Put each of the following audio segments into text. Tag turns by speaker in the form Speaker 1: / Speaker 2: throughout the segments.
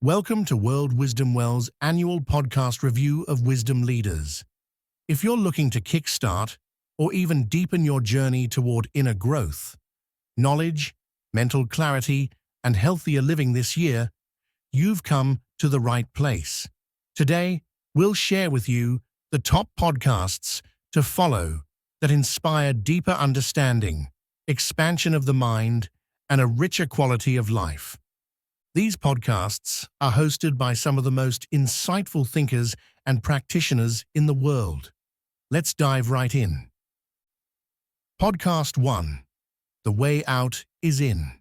Speaker 1: Welcome to World Wisdom Well's annual podcast review of wisdom leaders. If you're looking to kickstart or even deepen your journey toward inner growth, knowledge, mental clarity, and healthier living this year, you've come to the right place. Today, we'll share with you the top podcasts to follow that inspire deeper understanding, expansion of the mind, and a richer quality of life. These podcasts are hosted by some of the most insightful thinkers and practitioners in the world. Let's dive right in. Podcast 1. The Way Out is In.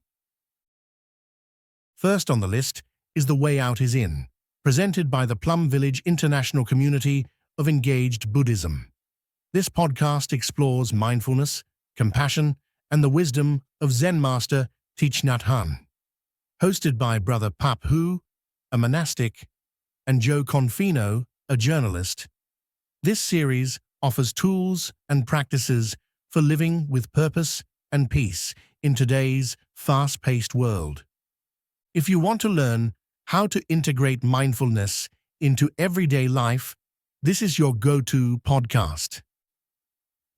Speaker 1: First on the list is The Way Out is In, presented by the Plum Village International Community of Engaged Buddhism. This podcast explores mindfulness, compassion, and the wisdom of Zen master Thích. Hosted by Brother Phap Huu, a monastic, and Jo Confino, a journalist, this series offers tools and practices for living with purpose and peace in today's fast-paced world. If you want to learn how to integrate mindfulness into everyday life, this is your go-to podcast.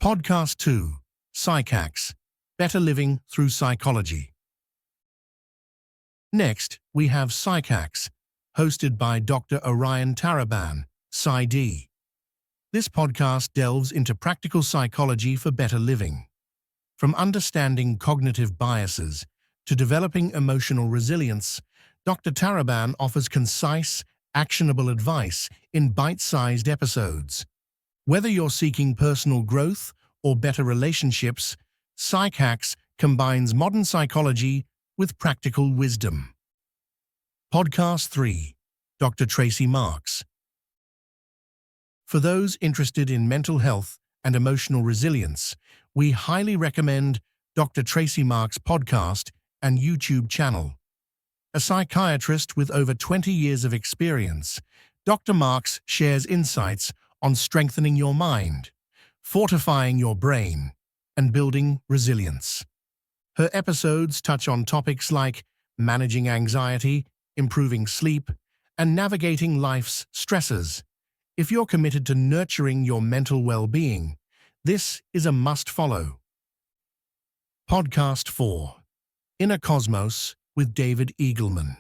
Speaker 1: Podcast 2. PsycHacks, Better Living Through Psychology. Next, we have PsycHacks, hosted by Dr. Orion Taraban, Psy.D. This podcast delves into practical psychology for better living. From understanding cognitive biases to developing emotional resilience, Dr. Taraban offers concise, actionable advice in bite-sized episodes. Whether you're seeking personal growth or better relationships, PsycHacks combines modern psychology with practical wisdom. Podcast 3. Dr. Tracy Marks. For those interested in mental health and emotional resilience, we highly recommend Dr. Tracy Marks' podcast and YouTube channel. A psychiatrist with over 20 years of experience, Dr. Marks shares insights on strengthening your mind, fortifying your brain, and building resilience. Her episodes touch on topics like managing anxiety, improving sleep, and navigating life's stresses. If you're committed to nurturing your mental well-being, this is a must-follow. Podcast 4. Inner Cosmos with David Eagleman.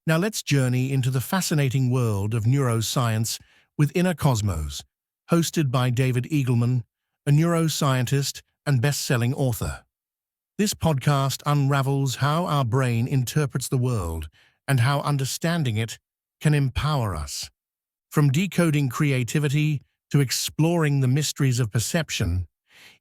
Speaker 1: Now let's journey into the fascinating world of neuroscience with Inner Cosmos, hosted by David Eagleman, a neuroscientist and best-selling author. This podcast unravels how our brain interprets the world and how understanding it can empower us. From decoding creativity to exploring the mysteries of perception,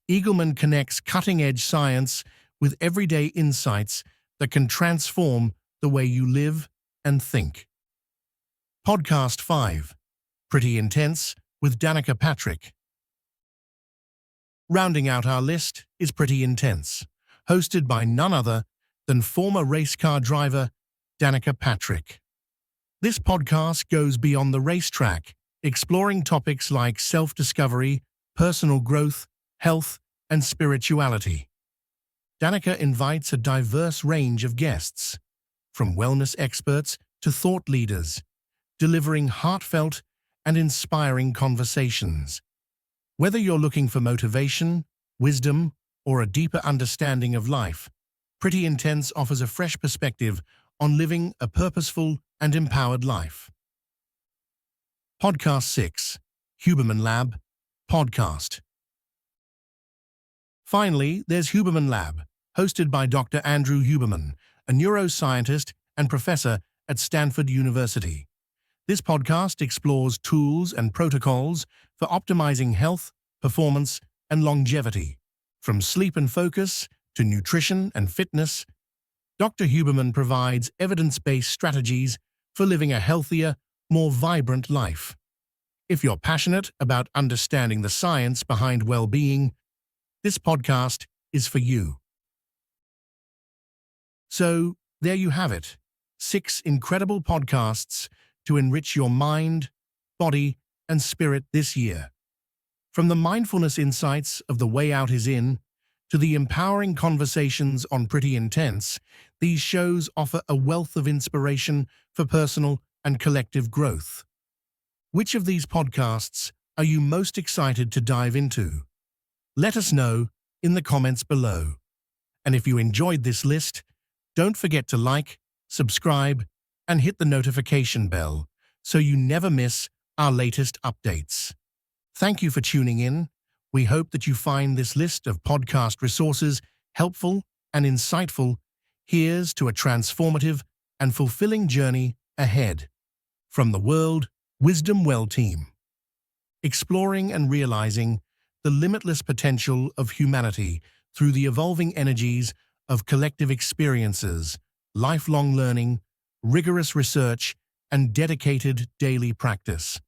Speaker 1: Eagleman connects cutting-edge science with everyday insights that can transform the way you live and think. Podcast 5. Pretty Intense with Danica Patrick. Rounding out our list is Pretty Intense, hosted by none other than former race car driver Danica Patrick. This podcast goes beyond the racetrack, exploring topics like self-discovery, personal growth, health, and spirituality. Danica invites a diverse range of guests, from wellness experts to thought leaders, delivering heartfelt and inspiring conversations. Whether you're looking for motivation, wisdom, or a deeper understanding of life, Pretty Intense offers a fresh perspective on living a purposeful and empowered life. Podcast 6. Huberman Lab Podcast. Finally, there's Huberman Lab, hosted by Dr. Andrew Huberman, a neuroscientist and professor at Stanford University. This podcast explores tools and protocols for optimizing health, performance, and longevity. From sleep and focus to nutrition and fitness, Dr. Huberman provides evidence-based strategies for living a healthier, more vibrant life. If you're passionate about understanding the science behind well-being, this podcast is for you. So, there you have it. 6 incredible podcasts to enrich your mind, body, and spirit this year. From the mindfulness insights of The Way Out is In to the empowering conversations on Pretty Intense, These shows offer a wealth of inspiration for personal and collective growth. Which of these podcasts are you most excited to dive into? Let us know in the comments below. And if you enjoyed this list, don't forget to like, subscribe, and hit the notification bell so you never miss our latest updates. Thank you for tuning in. We hope that you find this list of podcast resources helpful and insightful. Here's to a transformative and fulfilling journey ahead. From the World Wisdom Well team. Exploring and realizing the limitless potential of humanity through the evolving energies of collective experiences, lifelong learning, rigorous research, and dedicated daily practice.